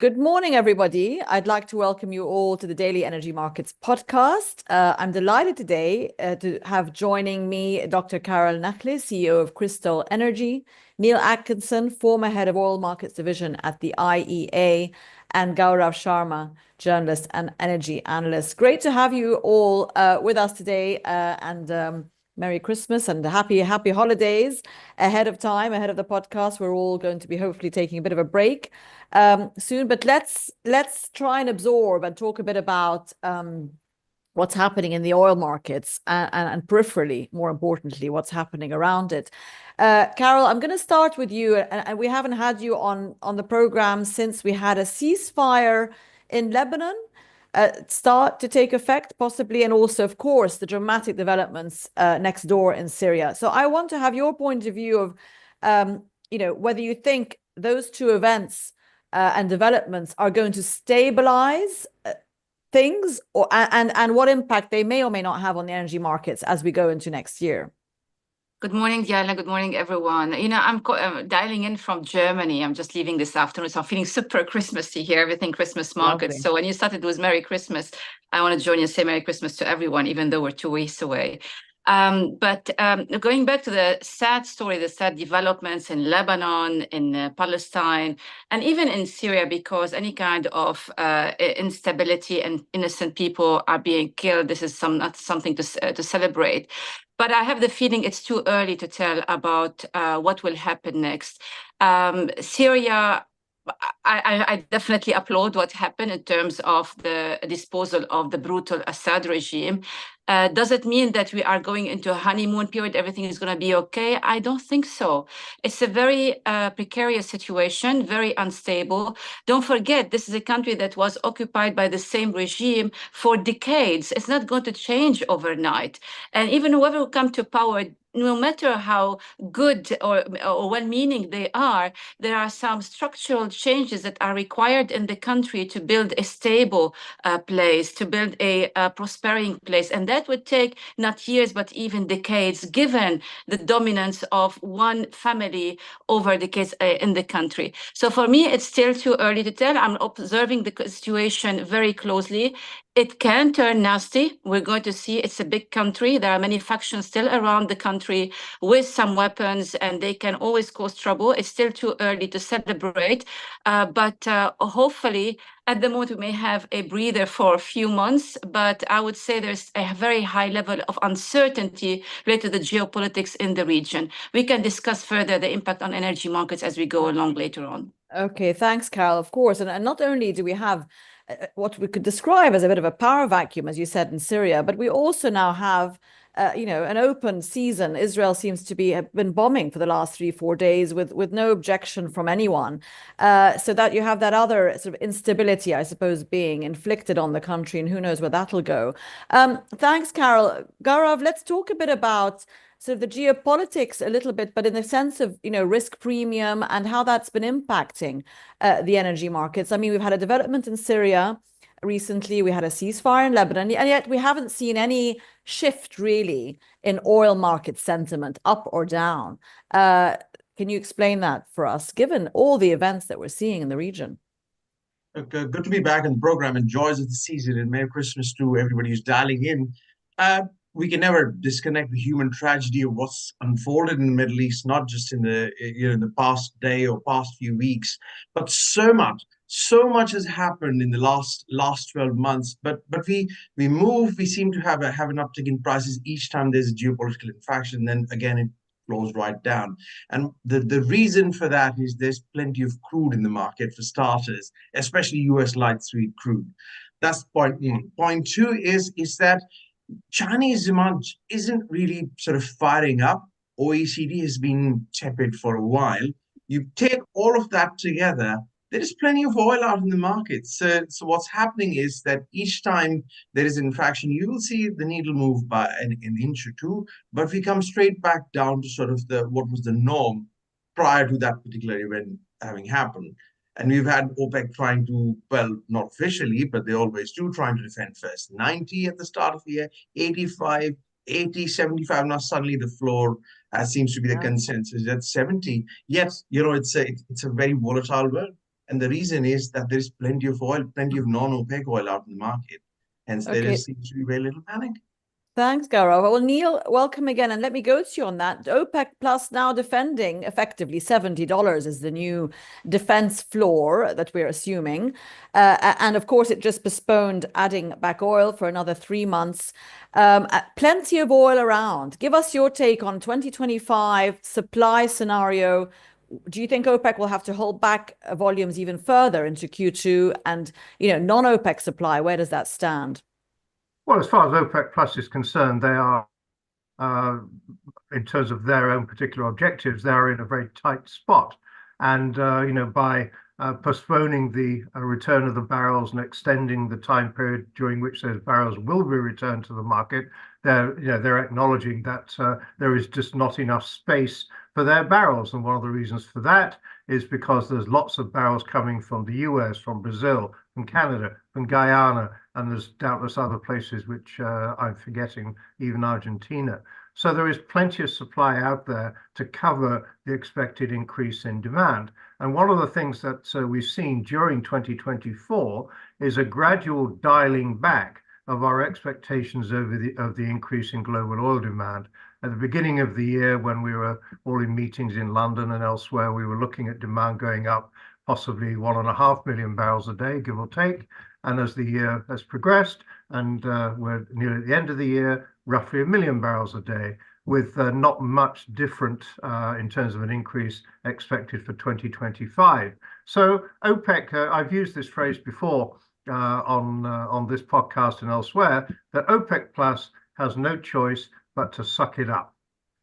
Good morning, everybody. I'd like to welcome you all to the Daily Energy Markets podcast. I'm delighted today to have joining me Dr. Carol Nachli, CEO of Crystal Energy, Neil Atkinson, former head of Oil Markets Division at the IEA, and Gaurav Sharma, journalist and energy analyst. Great to have you all with us today, and Merry Christmas and happy holidays ahead of time, ahead of the podcast. We're all going to be hopefully taking a bit of a break soon, but let's try and absorb and talk a bit about what's happening in the oil markets and peripherally, more importantly, what's happening around it. Carol, I'm going to start with you, and we haven't had you on the program since we had a ceasefire in Lebanon start to take effect, possibly, and also, of course, the dramatic developments next door in Syria. So I want to have your point of view of, whether you think those two events and developments are going to stabilize things, and what impact they may or may not have on the energy markets as we go into next year. Good morning, Diana. Good morning, everyone. I'm dialing in from Germany. I'm just leaving this afternoon, so I'm feeling super Christmassy here, everything Christmas markets. Lovely. So when you started with Merry Christmas, I want to join you and say Merry Christmas to everyone, even though we're 2 weeks away. But going back to the sad story, the sad developments in Lebanon, in Palestine, and even in Syria, because any kind of instability and innocent people are being killed, this is not something to celebrate. But I have the feeling it's too early to tell about what will happen next. Syria, I definitely applaud what happened in terms of the disposal of the brutal Assad regime. Does it mean that we are going into a honeymoon period, everything is going to be okay? I don't think so. It's a very precarious situation, very unstable. Don't forget, this is a country that was occupied by the same regime for decades. It's not going to change overnight. And even whoever will come to power, no matter how good or well-meaning they are, there are some structural changes that are required in the country to build a stable place, to build a prospering place. And that would take not years, but even decades, given the dominance of one family over decades in the country. So for me, it's still too early to tell. I'm observing the situation very closely. It can turn nasty. We're going to see. It's a big country. There are many factions still around the country with some weapons, and they can always cause trouble. It's still too early to celebrate. But hopefully, at the moment, we may have a breather for a few months. But I would say there's a very high level of uncertainty related to the geopolitics in the region. We can discuss further the impact on energy markets as we go along later on. Okay, thanks, Carol, of course. And not only do we have what we could describe as a bit of a power vacuum, as you said, in Syria, but we also now have, an open season. Israel seems to have been bombing for the last 3-4 days with no objection from anyone. So that you have that other sort of instability, I suppose, being inflicted on the country, and who knows where that'll go. Thanks, Carol. Gaurav, let's talk a bit about sort of the geopolitics a little bit, but in the sense of, risk premium and how that's been impacting the energy markets. I mean, we've had a development in Syria recently, we had a ceasefire in Lebanon, and yet we haven't seen any shift really in oil market sentiment, up or down. Can you explain that for us, given all the events that we're seeing in the region? Good to be back in the program, and joys of the season, and Merry Christmas to everybody who's dialing in. We can never disconnect the human tragedy of what's unfolded in the Middle East, not just in the past day or past few weeks, but so much has happened in the last 12 months. But we seem to have an uptick in prices each time there's a geopolitical infraction. Then again, it flows right down. And the reason for that is there's plenty of crude in the market, for starters, especially US light sweet crude. That's point one. Point two is that Chinese demand isn't really sort of firing up. OECD has been tepid for a while. You take all of that together, there is plenty of oil out in the market. So what's happening is that each time there is an infraction, you will see the needle move by an inch or two, but we come straight back down to sort of what was the norm prior to that particular event having happened. And we've had OPEC trying to, well, not officially, but they always do, trying to defend first 90 at the start of the year, 85, 80, 75. Now suddenly the floor seems to be the consensus at 70. Yet, it's a very volatile world. And the reason is that there's plenty of oil, plenty of non-OPEC oil out in the market. Hence, there seems to be very little panic. Thanks, Gaurav. Well, Neil, welcome again. And let me go to you on that. OPEC Plus now defending effectively $70 is the new defense floor that we're assuming. And of course, it just postponed adding back oil for another 3 months. Plenty of oil around. Give us your take on 2025 supply scenario. Do you think OPEC will have to hold back volumes even further into Q2? And, non-OPEC supply, where does that stand? Well, as far as OPEC Plus is concerned, they are, in terms of their own particular objectives, they are in a very tight spot. And, by postponing the return of the barrels and extending the time period during which those barrels will be returned to the market, they're acknowledging that there is just not enough space for their barrels. And one of the reasons for that is because there's lots of barrels coming from the US, from Brazil, from Canada, from Guyana, and there's doubtless other places which I'm forgetting, even Argentina. So there is plenty of supply out there to cover the expected increase in demand. And one of the things that we've seen during 2024 is a gradual dialing back of our expectations of the increase in global oil demand. At the beginning of the year, when we were all in meetings in London and elsewhere, we were looking at demand going up possibly 1.5 million barrels a day, give or take. And as the year has progressed, and we're nearly at the end of the year, roughly 1 million barrels a day, with not much different in terms of an increase expected for 2025. So OPEC, I've used this phrase before on this podcast and elsewhere, that OPEC Plus has no choice but to suck it up.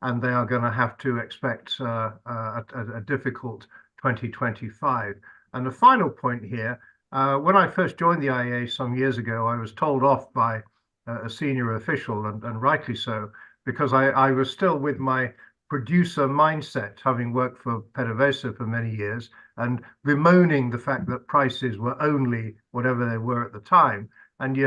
And they are going to have to expect a difficult 2025. And the final point here, when I first joined the IEA some years ago, I was told off by a senior official, and rightly so, because I was still with my producer mindset, having worked for PDVSA for many years, and bemoaning the fact that prices were only whatever they were at the time. And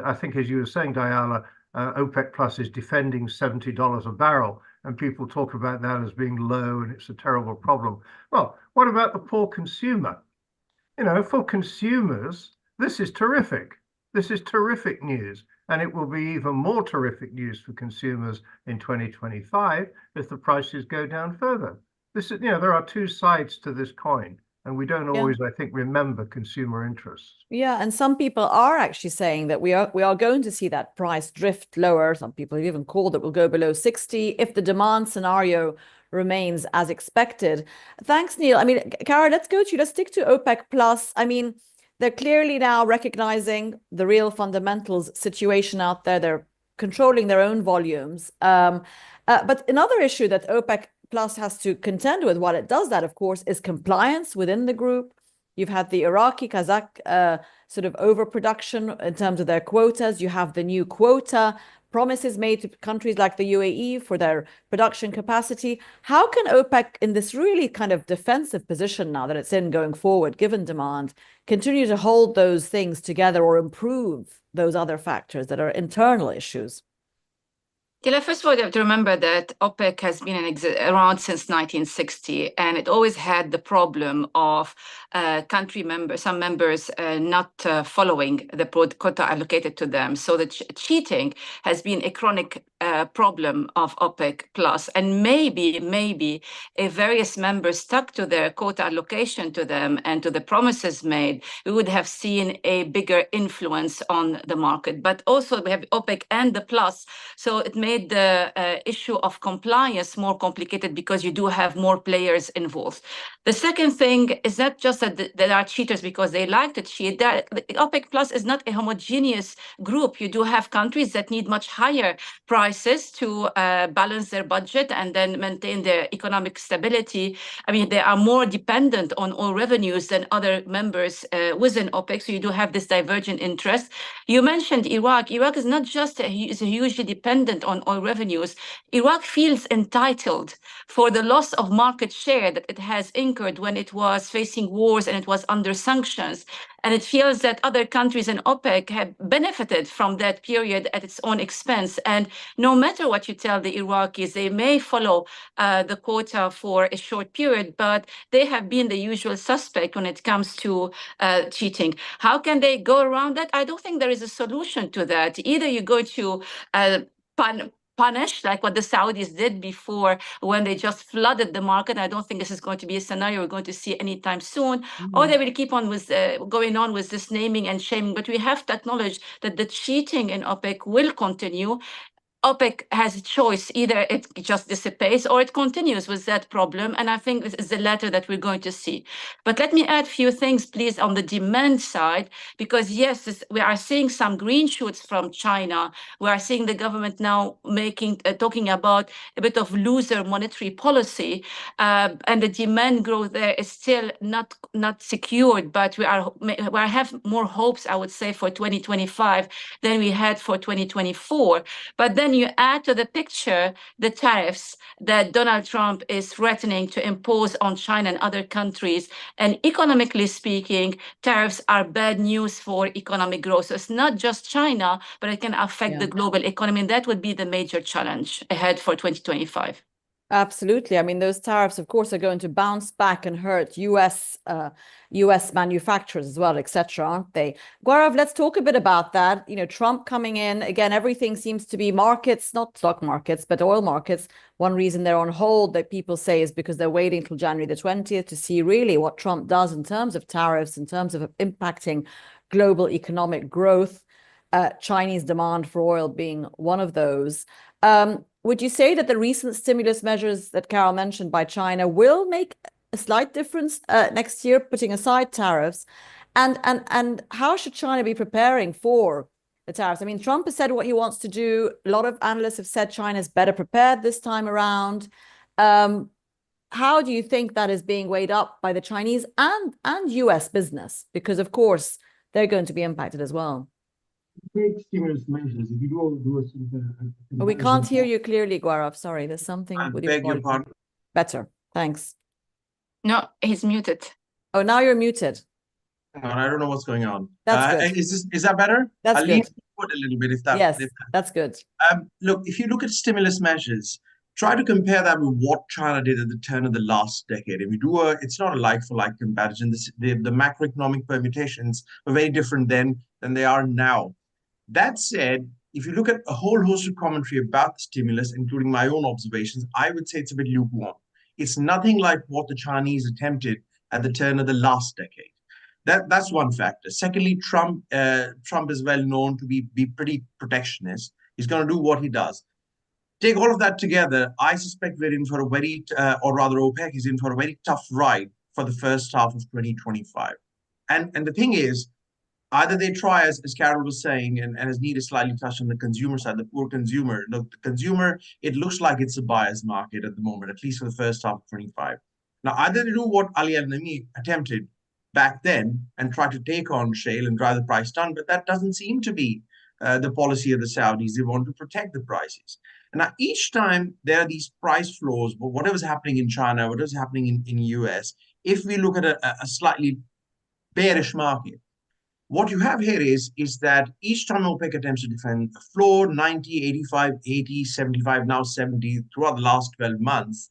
I think, as you were saying, Diala, OPEC Plus is defending $70 a barrel, and people talk about that as being low and it's a terrible problem. Well, what about the poor consumer? For consumers, this is terrific. This is terrific news. And it will be even more terrific news for consumers in 2025 if the prices go down further. There are two sides to this coin, and we don't always, I think, remember consumer interests. Yeah, and some people are actually saying that we are going to see that price drift lower. Some people have even called it will go below 60 if the demand scenario remains as expected. Thanks, Neil. I mean, Kara, let's go to you. Let's stick to OPEC Plus. I mean, they're clearly now recognizing the real fundamentals situation out there. They're controlling their own volumes. But another issue that OPEC Plus has to contend with while it does that, of course, is compliance within the group. You've had the Iraqi, Kazakh sort of overproduction in terms of their quotas. You have the new quota promises made to countries like the UAE for their production capacity. How can OPEC, in this really kind of defensive position now that it's in going forward, given demand, continue to hold those things together or improve those other factors that are internal issues? First of all, you have to remember that OPEC has been around since 1960, and it always had the problem of some members not following the quota allocated to them. So the cheating has been a chronic problem of OPEC Plus, and maybe if various members stuck to their quota allocation to them and to the promises made, we would have seen a bigger influence on the market. But also we have OPEC and the Plus, so it made the issue of compliance more complicated because you do have more players involved. The second thing is not just that there are cheaters because they like to cheat. OPEC Plus is not a homogeneous group. You do have countries that need much higher prices to balance their budget and then maintain their economic stability. I mean, they are more dependent on oil revenues than other members within OPEC. So you do have this divergent interest. You mentioned Iraq. Iraq is not just is hugely dependent on on oil revenues, Iraq feels entitled for the loss of market share that it has incurred when it was facing wars and it was under sanctions. And it feels that other countries in OPEC have benefited from that period at its own expense. And no matter what you tell the Iraqis, they may follow the quota for a short period, but they have been the usual suspect when it comes to cheating. How can they go around that? I don't think there is a solution to that. Either you go to punish like what the Saudis did before when they just flooded the market. I don't think this is going to be a scenario we're going to see anytime soon, or they will keep on with going on with this naming and shaming. But we have to acknowledge that the cheating in OPEC will continue. OPEC has a choice. Either it just dissipates or it continues with that problem. And I think this is the latter that we're going to see. But let me add a few things, please, on the demand side, because yes, we are seeing some green shoots from China. We are seeing the government now talking about a bit of looser monetary policy, and the demand growth there is still not secured, but we have more hopes, I would say, for 2025 than we had for 2024. But then you add to the picture the tariffs that Donald Trump is threatening to impose on China and other countries. And economically speaking, tariffs are bad news for economic growth. So it's not just China, but it can affect the global economy. And that would be the major challenge ahead for 2025. Absolutely. I mean, those tariffs, of course, are going to bounce back and hurt US manufacturers as well, etc., aren't they? Gaurav, let's talk a bit about that. You know, Trump coming in, again, everything seems to be markets, not stock markets, but oil markets. One reason they're on hold, that people say, is because they're waiting till January the 20th to see really what Trump does in terms of tariffs, in terms of impacting global economic growth, Chinese demand for oil being one of those. Would you say that the recent stimulus measures that Carol mentioned by China will make a slight difference next year, putting aside tariffs? And how should China be preparing for the tariffs? I mean, Trump has said what he wants to do. A lot of analysts have said China's better prepared this time around. How do you think that is being weighed up by the Chinese and US business? Because, of course, they're going to be impacted as well. Big stimulus measures. If you do But we can't hear you clearly, Gaurav. Sorry, there's something with your volume. pardon. Better, thanks. No, he's muted. Oh, now you're muted. I don't know what's going on. That's good. Is that better? That's I'll good. lean forward a little bit if that. Yes, that's good. Look, if you look at stimulus measures, try to compare that with what China did at the turn of the last decade. If you do it's not a like-for-like comparison. The macroeconomic permutations were very different then than they are now. That said, if you look at a whole host of commentary about the stimulus, including my own observations, I would say it's a bit lukewarm. It's nothing like what the Chinese attempted at the turn of the last decade. That's one factor. Secondly, Trump is well known to be pretty protectionist. He's going to do what he does. Take all of that together, I suspect we're in for a very, or rather OPEC is in for a very tough ride for the first half of 2025. And the thing is, either they try, as Carol was saying, and as Nita slightly touched on the consumer side, the poor consumer. Look, the consumer, it looks like it's a buyer's market at the moment, at least for the first half of 25. Now, either they do what Ali Al-Nami attempted back then and try to take on shale and drive the price down, but that doesn't seem to be the policy of the Saudis. They want to protect the prices. And now each time there are these price floors, but whatever's happening in China, whatever's happening in US, if we look at a slightly bearish market, what you have here is that each time OPEC attempts to defend the floor, 90, 85, 80, 75, now 70, throughout the last 12 months,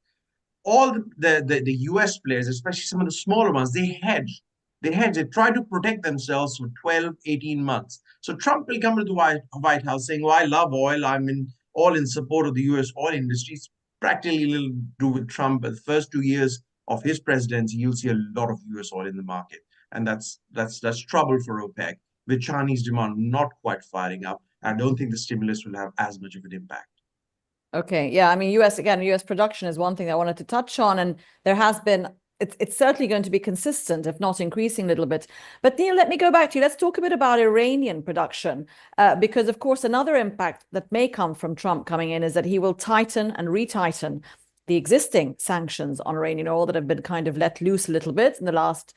all the US players, especially some of the smaller ones, they hedge. They try to protect themselves for 12, 18 months. So Trump will come to the White House saying, well, I love oil. I'm all in support of the US oil industry. It's practically little to do with Trump. But the first 2 years of his presidency, you'll see a lot of US oil in the market. And that's trouble for OPEC, with Chinese demand not quite firing up. I don't think the stimulus will have as much of an impact. Okay, yeah, I mean, US production is one thing I wanted to touch on, and there has been, it's certainly going to be consistent, if not increasing a little bit. But Neil, let me go back to you. Let's talk a bit about Iranian production, because of course, another impact that may come from Trump coming in is that he will tighten and retighten the existing sanctions on Iranian oil that have been kind of let loose a little bit in the last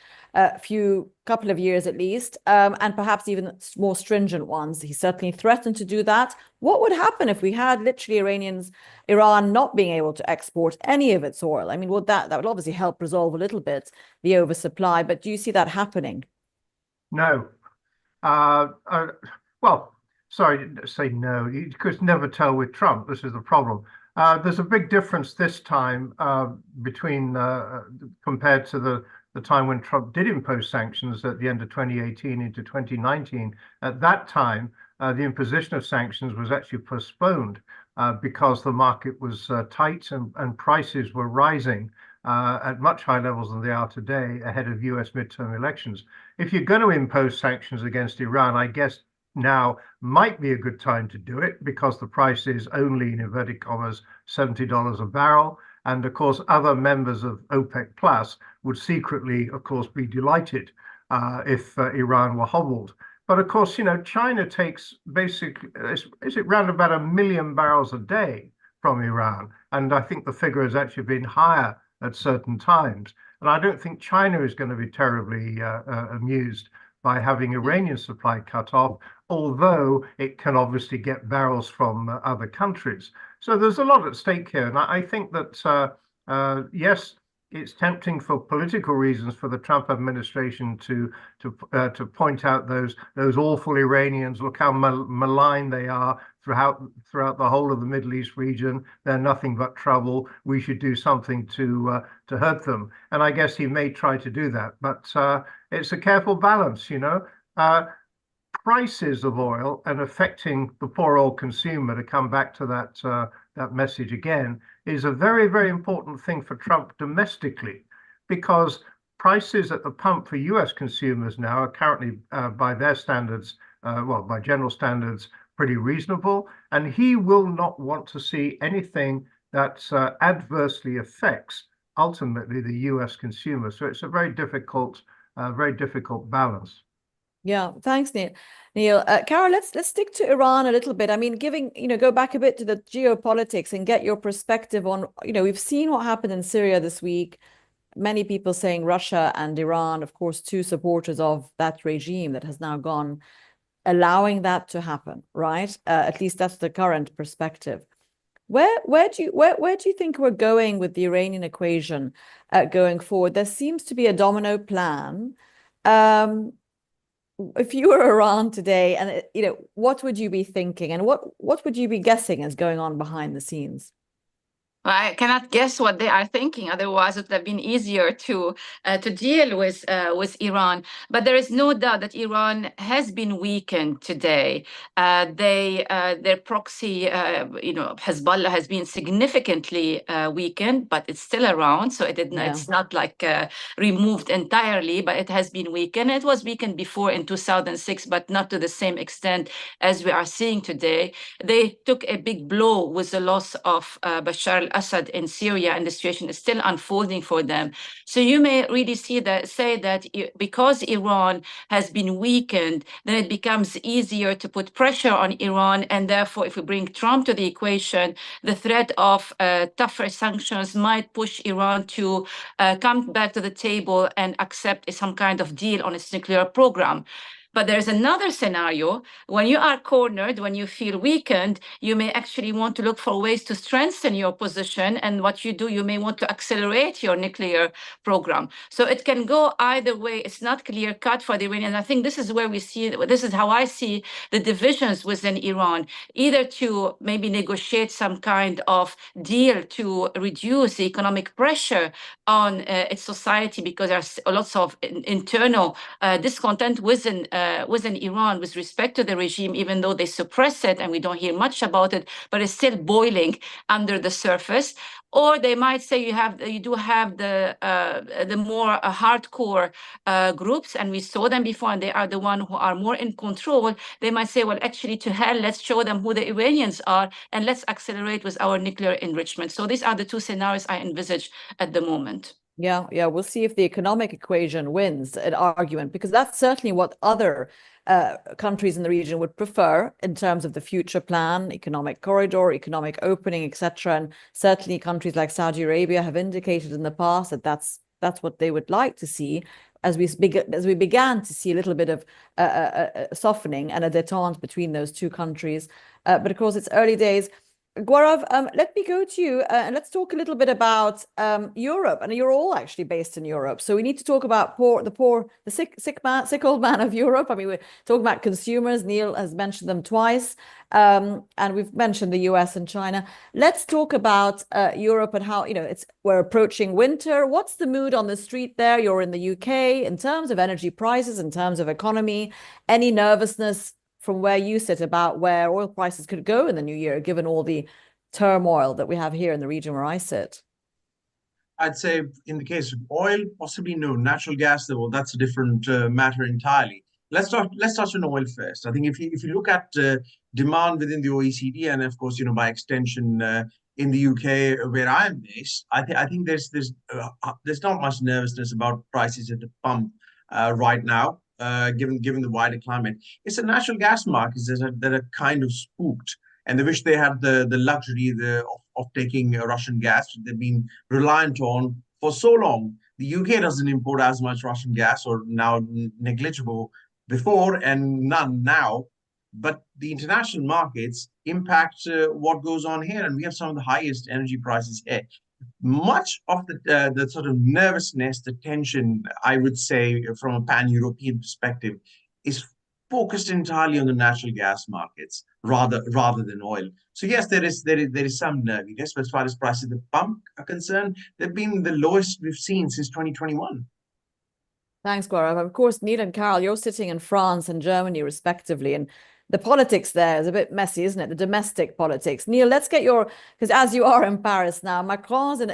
couple of years at least, and perhaps even more stringent ones. He certainly threatened to do that. What would happen if we had literally Iran not being able to export any of its oil? I mean, that would obviously help resolve a little bit the oversupply, but do you see that happening? No. Well, sorry to say no. You could never tell with Trump. This is the problem. There's a big difference this time between compared to the time when Trump did impose sanctions at the end of 2018 into 2019. At that time, the imposition of sanctions was actually postponed because the market was tight and prices were rising at much higher levels than they are today ahead of US midterm elections. If you're going to impose sanctions against Iran, I guess now might be a good time to do it because the price is only, in inverted commas, $70 a barrel. And of course, other members of OPEC Plus would secretly, of course, be delighted if Iran were hobbled. But of course, you know, China takes basically, is it round about 1 million barrels a day from Iran? And I think the figure has actually been higher at certain times. And I don't think China is going to be terribly amused by having Iranian supply cut off, although it can obviously get barrels from other countries. So there's a lot at stake here. And I think that, yes, it's tempting for political reasons for the Trump administration to point out those awful Iranians. Look how malign they are throughout the whole of the Middle East region. They're nothing but trouble. We should do something to hurt them. And I guess he may try to do that, but it's a careful balance, you know. Prices of oil and affecting the poor oil consumer, to come back to that message again, is a very, very important thing for Trump domestically, because prices at the pump for US consumers now are currently, by their standards, well, by general standards, pretty reasonable. And he will not want to see anything that adversely affects ultimately the US consumer. So it's a very difficult balance. Yeah, thanks, Neil. Carol, let's stick to Iran a little bit. I mean, go back a bit to the geopolitics and get your perspective on, we've seen what happened in Syria this week. Many people saying Russia and Iran, of course, two supporters of that regime that has now gone, allowing that to happen, right? At least that's the current perspective. Where do you think we're going with the Iranian equation going forward? There seems to be a domino plan. If you were Iran today, and what would you be thinking, and what would you be guessing is going on behind the scenes? I cannot guess what they are thinking. Otherwise, it would have been easier to deal with Iran. But there is no doubt that Iran has been weakened today. Their proxy, Hezbollah has been significantly weakened, but it's still around. So it's not like removed entirely, but it has been weakened. It was weakened before in 2006, but not to the same extent as we are seeing today. They took a big blow with the loss of Bashar al-Assad in Syria, and the situation is still unfolding for them. So you may really say that because Iran has been weakened, then it becomes easier to put pressure on Iran. And therefore, if we bring Trump to the equation, the threat of tougher sanctions might push Iran to come back to the table and accept some kind of deal on its nuclear program. But there's another scenario. When you are cornered, when you feel weakened, you may actually want to look for ways to strengthen your position. And what you do, you may want to accelerate your nuclear program. So it can go either way. It's not clear cut for the Iranians. I think this is where this is how I see the divisions within Iran, either to maybe negotiate some kind of deal to reduce the economic pressure on its society, because there's lots of internal discontent within Iran with respect to the regime, even though they suppress it and we don't hear much about it, but it's still boiling under the surface. Or they might say you do have the more hardcore groups, and we saw them before, and they are the ones who are more in control. They might say, well, actually, to hell, let's show them who the Iranians are, and let's accelerate with our nuclear enrichment. So these are the two scenarios I envisage at the moment. Yeah, we'll see if the economic equation wins an argument, because that's certainly what other countries in the region would prefer in terms of the future plan, economic corridor, economic opening, etc. And certainly countries like Saudi Arabia have indicated in the past that that's what they would like to see, as we began to see a little bit of softening and a détente between those two countries. But of course, it's early days. Gaurav, let me go to you and let's talk a little bit about Europe. And you're all actually based in Europe, so we need to talk about the sick old man of Europe. I mean, we're talking about consumers. Neil has mentioned them twice, and we've mentioned the US and China. Let's talk about Europe and how, we're approaching winter. What's the mood on the street there? You're in the UK in terms of energy prices, in terms of economy. Any nervousness from where you sit about where oil prices could go in the new year, given all the turmoil that we have here in the region where I sit? I'd say in the case of oil, possibly no. Natural gas, though, that's a different matter entirely. Let's touch on oil first. I think if you look at demand within the OECD, and of course, by extension in the UK where I am based, I think there's not much nervousness about prices at the pump right now. Given the wider climate, it's the natural gas markets that are kind of spooked, and they wish they had the luxury of taking Russian gas they've been reliant on for so long. The UK doesn't import as much Russian gas, or now negligible before and none now. But the international markets impact what goes on here, and we have some of the highest energy prices here. Much of the sort of nervousness, the tension, I would say, from a pan-European perspective, is focused entirely on the natural gas markets rather than oil. So yes, there is some nerviness, but as far as prices at the pump are concerned, they've been the lowest we've seen since 2021. Thanks, Gaurav. Of course, Neil and Carol, you're sitting in France and Germany, respectively, and the politics there is a bit messy, isn't it? The domestic politics. Neil, let's get because as you are in Paris now, Macron's in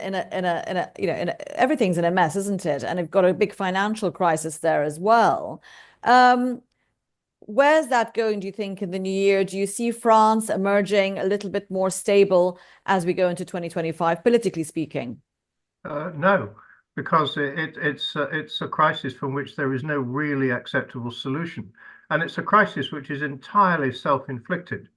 everything's in a mess, isn't it? And they've got a big financial crisis there as well. Where's that going, do you think, in the new year? Do you see France emerging a little bit more stable as we go into 2025, politically speaking? No, because it's a crisis from which there is no really acceptable solution. And it's a crisis which is entirely self-inflicted.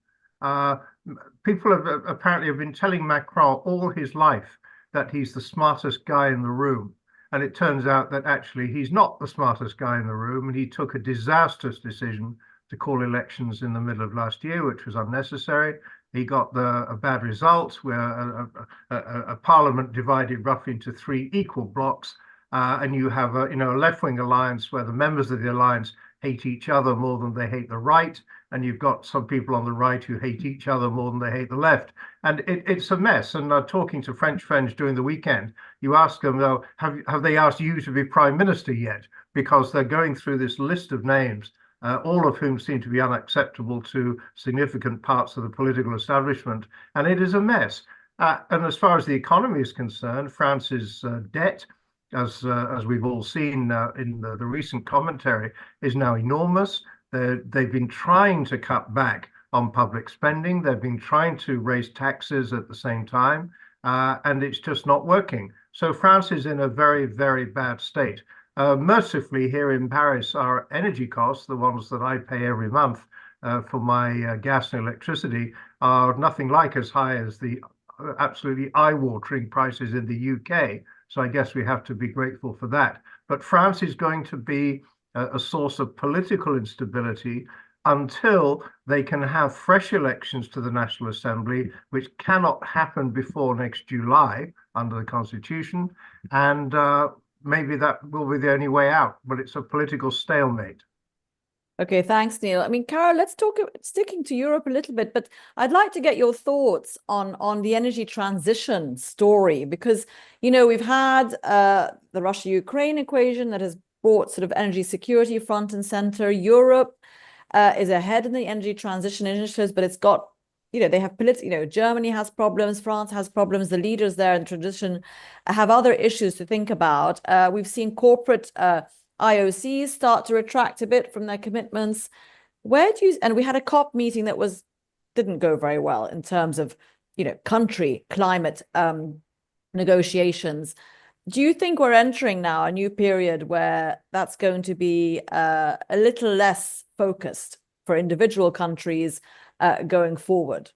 People apparently have been telling Macron all his life that he's the smartest guy in the room. And it turns out that actually he's not the smartest guy in the room. And he took a disastrous decision to call elections in the middle of last year, which was unnecessary. He got a bad result where a parliament divided roughly into three equal blocks. And you have a left-wing alliance where the members of the alliance hate each other more than they hate the right, and you've got some people on the right who hate each other more than they hate the left, and it's a mess. And talking to French friends during the weekend, you ask them, though, have they asked you to be prime minister yet? Because they're going through this list of names, all of whom seem to be unacceptable to significant parts of the political establishment, and it is a mess. And as far as the economy is concerned, France's debt, as we've all seen in the recent commentary, is now enormous. They've been trying to cut back on public spending. They've been trying to raise taxes at the same time, and it's just not working. So France is in a very, very bad state. Mercifully, here in Paris, our energy costs, the ones that I pay every month for my gas and electricity, are nothing like as high as the absolutely eye-watering prices in the UK. So I guess we have to be grateful for that. But France is going to be a source of political instability until they can have fresh elections to the National Assembly, which cannot happen before next July under the Constitution. And maybe that will be the only way out, but it's a political stalemate. Okay, thanks, Neil. I mean, Carol, let's talk, sticking to Europe a little bit, but I'd like to get your thoughts on the energy transition story, because, we've had the Russia-Ukraine equation that has brought sort of energy security front and center. Europe is ahead in the energy transition initiatives, but it's got, they have Germany has problems, France has problems. The leaders there in transition have other issues to think about. We've seen corporate IOCs start to retract a bit from their commitments. And we had a COP meeting that didn't go very well in terms of, country climate negotiations. Do you think we're entering now a new period where that's going to be a little less focused for individual countries going forward?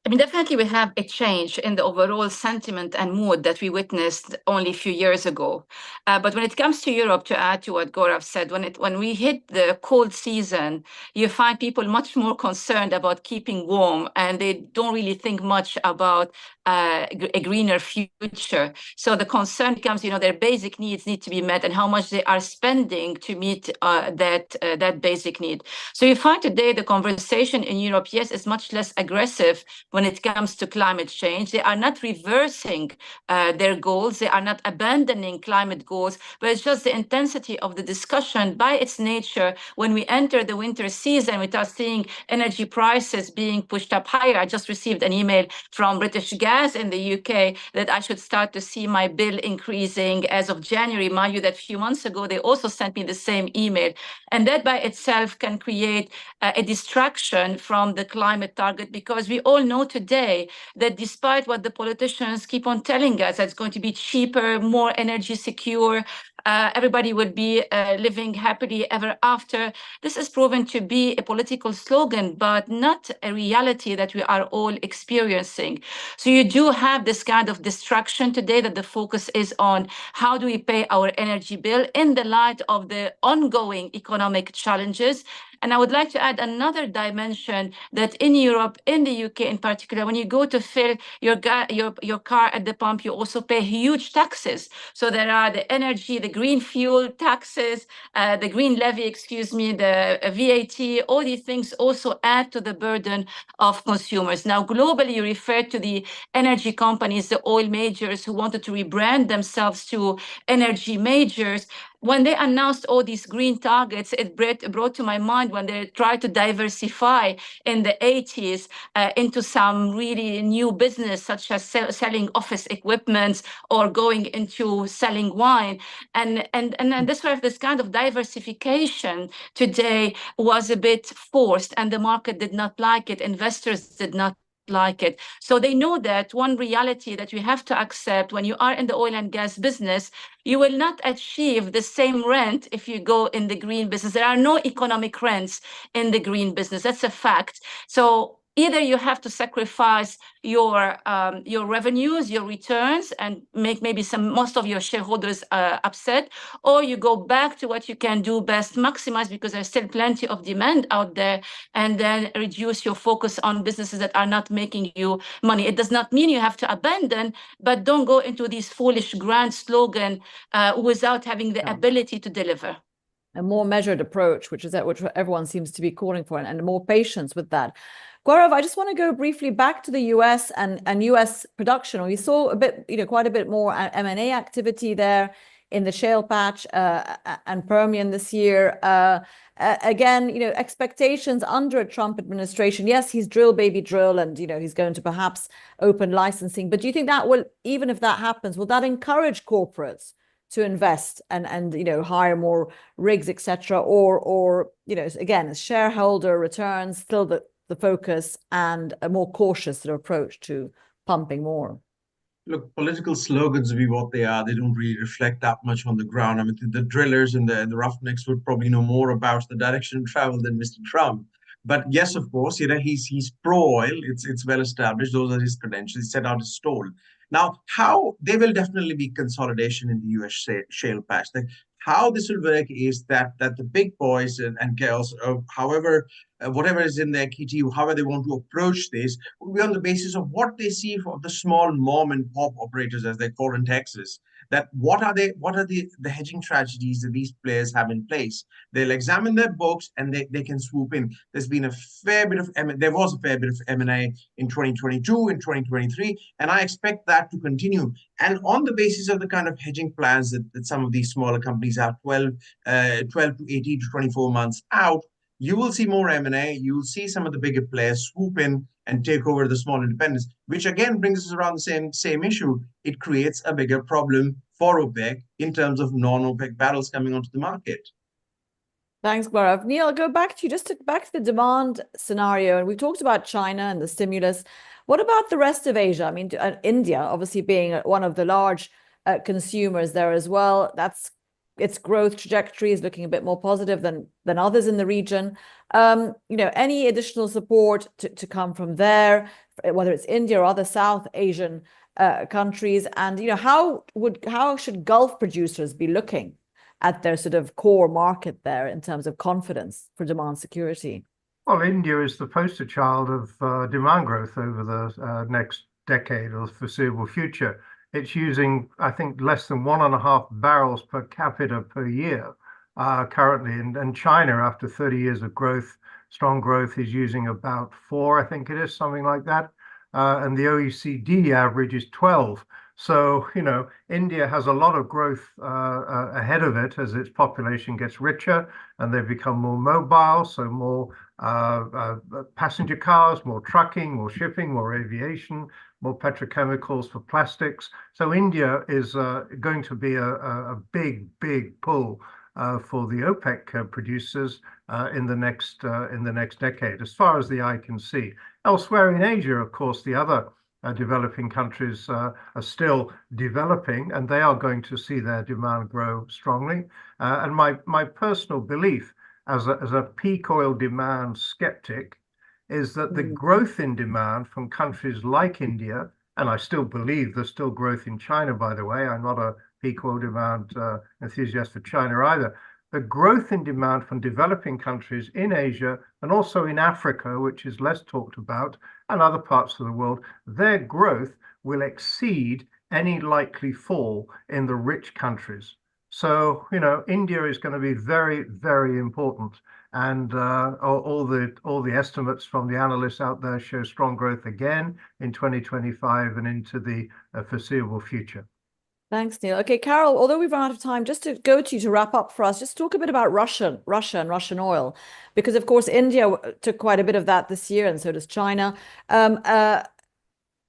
I mean, definitely we have a change in the overall sentiment and mood that we witnessed only a few years ago. But when it comes to Europe, to add to what Gaurav said, when we hit the cold season, you find people much more concerned about keeping warm, and they don't really think much about a greener future. So the concern becomes, their basic needs need to be met, and how much they are spending to meet that basic need. So you find today the conversation in Europe, yes, is much less aggressive when it comes to climate change. They are not reversing their goals. They are not abandoning climate goals, but it's just the intensity of the discussion by its nature. When we enter the winter season, we start seeing energy prices being pushed up higher. I just received an email from British Gas in the UK that I should start to see my bill increasing as of January. Mind you, that a few months ago, they also sent me the same email. And that by itself can create a distraction from the climate target, because we all know today that despite what the politicians keep on telling us, that it's going to be cheaper, more energy secure, everybody would be living happily ever after. This is proven to be a political slogan, but not a reality that we are all experiencing. So you do have this kind of distraction today, that the focus is on how do we pay our energy bill in the light of the ongoing economic challenges. And I would like to add another dimension, that in Europe, in the UK in particular, when you go to fill your car at the pump, you also pay huge taxes. So there are the energy, the green fuel taxes, the green levy, the VAT, all these things also add to the burden of consumers. Now, globally, you refer to the energy companies, the oil majors, who wanted to rebrand themselves to energy majors. When they announced all these green targets, it brought to my mind when they tried to diversify in the 80s into some really new business, such as selling office equipment or going into selling wine. And this kind of diversification today was a bit forced, and the market did not like it. Investors did not like it. So they know that one reality that you have to accept when you are in the oil and gas business, you will not achieve the same rent if you go in the green business. There are no economic rents in the green business. That's a fact. So either you have to sacrifice your revenues, your returns, and make maybe most of your shareholders upset, or you go back to what you can do best, maximize, because there's still plenty of demand out there, and then reduce your focus on businesses that are not making you money. It does not mean you have to abandon, but don't go into these foolish grand slogan without having the ability to deliver. A more measured approach, which everyone seems to be calling for, and more patience with that. Gaurav, I just want to go briefly back to the US and US production. We saw quite a bit more M&A activity there in the shale patch and Permian this year. Again, expectations under a Trump administration. Yes, he's drill, baby, drill, and he's going to perhaps open licensing. But do you think that will, even if that happens, will that encourage corporates to invest and hire more rigs, etc., or again, shareholder returns still the focus, and a more cautious sort of approach to pumping more? Look, political slogans be what they are. They don't really reflect that much on the ground. I mean, the drillers and the roughnecks would probably know more about the direction of travel than Mr. Trump. But yes, of course, he's pro-oil. It's well established. Those are his credentials. He set out his stall. Now, how there will definitely be consolidation in the US shale patch. How this will work is that the big boys and girls, whatever is in their kitty, however they want to approach this, will be on the basis of what they see for the small mom and pop operators, as they call in Texas. That what are the hedging strategies that these players have in place? They'll examine their books and they can swoop in. There was a fair bit of M&A in 2022, in 2023, and I expect that to continue. And on the basis of the kind of hedging plans that some of these smaller companies have, 12 to 18 to 24 months out, you will see more M&A. You will see some of the bigger players swoop in and take over the small independents, which again brings us around the same issue. It creates a bigger problem for OPEC in terms of non-OPEC barrels coming onto the market. Thanks, Gaurav. Neil, I'll go back to you, back to the demand scenario. And we talked about China and the stimulus. What about the rest of Asia? I mean, India, obviously being one of the large consumers there as well. Its growth trajectory is looking a bit more positive than others in the region. Any additional support to come from there, whether it's India or other South Asian countries, and how should Gulf producers be looking at their sort of core market there in terms of confidence for demand security? Well, India is the poster child of demand growth over the next decade or foreseeable future. It's using, I think, less than 1.5 barrels per capita per year currently. And China, after 30 years of growth, strong growth, is using about 4, I think it is, something like that. And the OECD average is 12. So, India has a lot of growth ahead of it as its population gets richer and they become more mobile, so more passenger cars, more trucking, more shipping, more aviation, more petrochemicals for plastics. So India is going to be a big, big pull for the OPEC producers in the next decade, as far as the eye can see. Elsewhere in Asia, of course, the other developing countries are still developing, and they are going to see their demand grow strongly. And my personal belief as a peak oil demand skeptic is that the growth in demand from countries like India, and I still believe there's still growth in China, by the way, I'm not a peak oil demand enthusiast for China either. The growth in demand from developing countries in Asia and also in Africa, which is less talked about, and other parts of the world, their growth will exceed any likely fall in the rich countries. So, India is going to be very, very important. And all the estimates from the analysts out there show strong growth again in 2025 and into the foreseeable future. Thanks, Neil. Okay, Carol, although we've run out of time, just to go to you to wrap up for us, just talk a bit about Russia and Russian oil, because of course India took quite a bit of that this year, and so does China.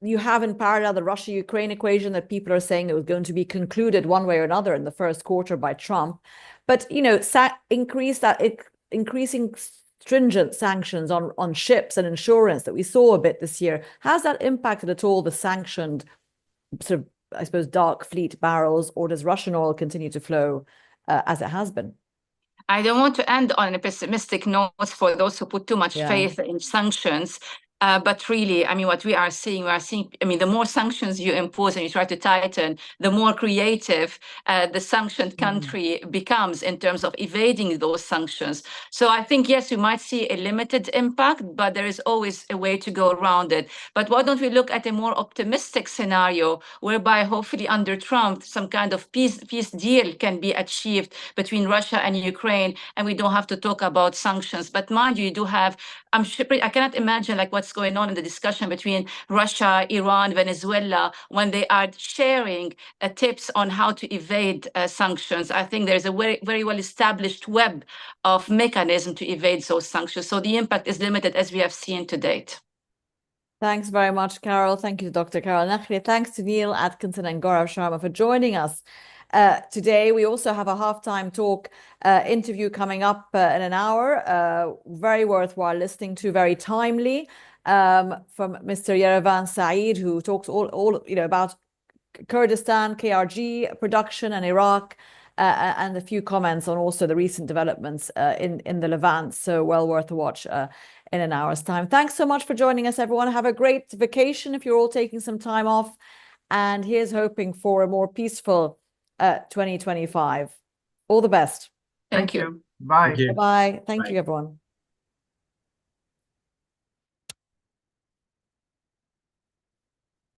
You have in parallel the Russia-Ukraine equation that people are saying it was going to be concluded one way or another in the first quarter by Trump. But increasing stringent sanctions on ships and insurance that we saw a bit this year, has that impacted at all the sanctioned sort of, I suppose, dark fleet barrels, or does Russian oil continue to flow as it has been? I don't want to end on a pessimistic note for those who put too much faith in sanctions. But really, I mean, what we are seeing, I mean, the more sanctions you impose and you try to tighten, the more creative the sanctioned country becomes in terms of evading those sanctions. So I think, yes, we might see a limited impact, but there is always a way to go around it. But why don't we look at a more optimistic scenario whereby hopefully under Trump, some kind of peace deal can be achieved between Russia and Ukraine, and we don't have to talk about sanctions. But mind you, you do have, I cannot imagine like what's going on in the discussion between Russia, Iran, Venezuela, when they are sharing tips on how to evade sanctions. I think there's a very, very well-established web of mechanism to evade those sanctions. So the impact is limited, as we have seen to date. Thanks very much, Carol. Thank you to Dr. Carol Nachli. Thanks to Neil Atkinson and Gaurav Sharma for joining us today. We also have a halftime talk interview coming up in an hour, very worthwhile listening to, very timely, from Mr. Yerevan Saeed, who talks all about Kurdistan, KRG production, and Iraq, and a few comments on also the recent developments in the Levant. So well worth a watch in an hour's time. Thanks so much for joining us, everyone. Have a great vacation if you're all taking some time off. And here's hoping for a more peaceful 2025. All the best. Thank you. Bye. Bye-bye. Thank you, everyone.